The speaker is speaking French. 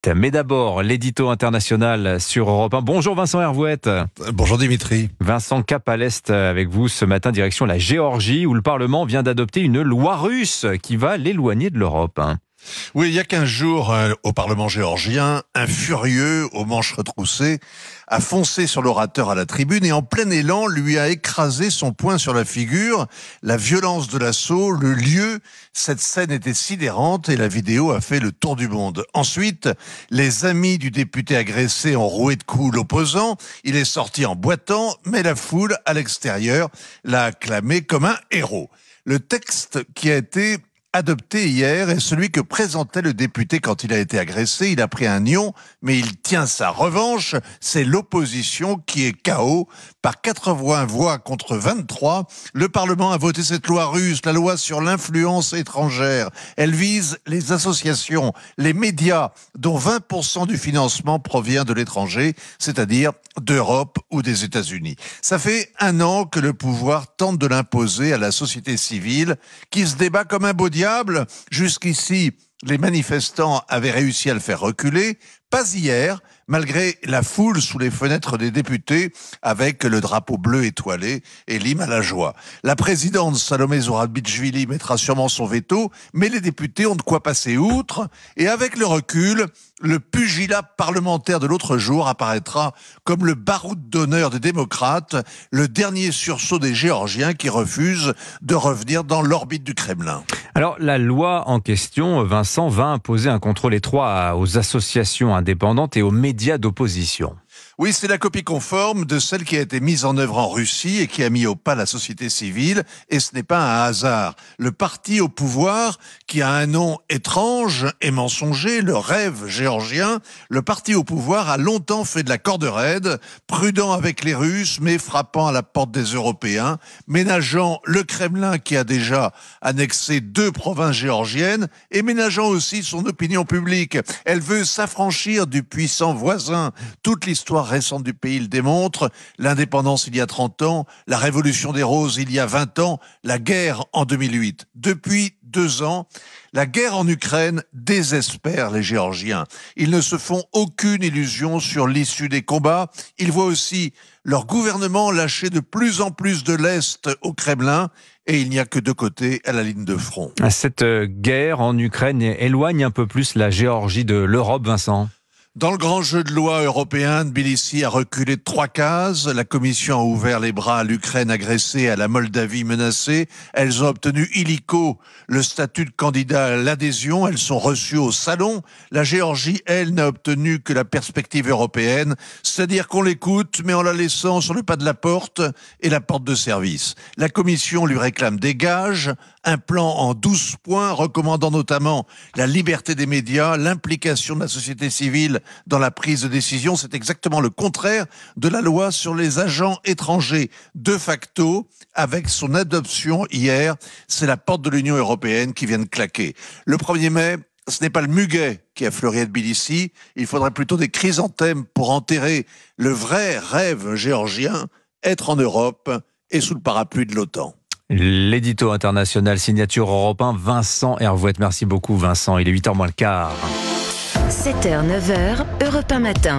Mais d'abord, l'édito international sur Europe 1. Bonjour Vincent Hervouette. Bonjour Dimitri. Vincent, cap à l'Est avec vous ce matin, direction la Géorgie, où le Parlement vient d'adopter une loi russe qui va l'éloigner de l'Europe. Oui, il y a 15 jours, au Parlement géorgien, un furieux, aux manches retroussées, a foncé sur l'orateur à la tribune et en plein élan lui a écrasé son poing sur la figure. La violence de l'assaut, le lieu, cette scène était sidérante et la vidéo a fait le tour du monde. Ensuite, les amis du député agressé ont roué de coups l'opposant. Il est sorti en boitant, mais la foule à l'extérieur l'a acclamé comme un héros. Le texte qui a été adopté hier est celui que présentait le député quand il a été agressé. Il a pris un nion, mais il tient sa revanche. C'est l'opposition qui est KO. Par 80 voix contre 23, le Parlement a voté cette loi russe, la loi sur l'influence étrangère. Elle vise les associations, les médias, dont 20% du financement provient de l'étranger, c'est-à-dire d'Europe ou des États-Unis. Ça fait un an que le pouvoir tente de l'imposer à la société civile, qui se débat comme un beau diable. Jusqu'ici, les manifestants avaient réussi à le faire reculer. Pas hier, malgré la foule sous les fenêtres des députés avec le drapeau bleu étoilé et l'hymne à la joie. La présidente Salomé Zourabichvili mettra sûrement son veto, mais les députés ont de quoi passer outre. Et avec le recul, le pugilat parlementaire de l'autre jour apparaîtra comme le baroud d'honneur des démocrates, le dernier sursaut des Géorgiens qui refusent de revenir dans l'orbite du Kremlin. Alors, la loi en question, Vincent, va imposer un contrôle étroit aux associations indépendantes et aux médias d'opposition. Oui, c'est la copie conforme de celle qui a été mise en œuvre en Russie et qui a mis au pas la société civile. Et ce n'est pas un hasard. Le parti au pouvoir, qui a un nom étrange et mensonger, le rêve géorgien, le parti au pouvoir a longtemps fait de la corde raide, prudent avec les Russes, mais frappant à la porte des Européens, ménageant le Kremlin qui a déjà annexé 2 provinces géorgiennes et ménageant aussi son opinion publique. Elle veut s'affranchir du puissant voisin. Toute l'histoire récente du pays le démontre, l'indépendance il y a 30 ans, la révolution des roses il y a 20 ans, la guerre en 2008. Depuis 2 ans, la guerre en Ukraine désespère les Géorgiens. Ils ne se font aucune illusion sur l'issue des combats. Ils voient aussi leur gouvernement lâcher de plus en plus de l'Est au Kremlin et il n'y a que 2 côtés à la ligne de front. Cette guerre en Ukraine éloigne un peu plus la Géorgie de l'Europe, Vincent ? Dans le grand jeu de loi européen, Tbilissi a reculé de 3 cases. La Commission a ouvert les bras à l'Ukraine agressée, à la Moldavie menacée. Elles ont obtenu illico le statut de candidat à l'adhésion. Elles sont reçues au salon. La Géorgie, elle, n'a obtenu que la perspective européenne, c'est-à-dire qu'on l'écoute, mais en la laissant sur le pas de la porte et la porte de service. La Commission lui réclame des gages, un plan en 12 points, recommandant notamment la liberté des médias, l'implication de la société civile dans la prise de décision. C'est exactement le contraire de la loi sur les agents étrangers. De facto, avec son adoption hier, c'est la porte de l'Union européenne qui vient de claquer. Le 1er mai, ce n'est pas le muguet qui a fleuri à Tbilissi. Il faudrait plutôt des chrysanthèmes pour enterrer le vrai rêve géorgien, être en Europe et sous le parapluie de l'OTAN. L'édito international signature Europe 1, Vincent Hervouette. Merci beaucoup Vincent, il est 8h moins le quart. 7h, 9h, Europe 1 matin.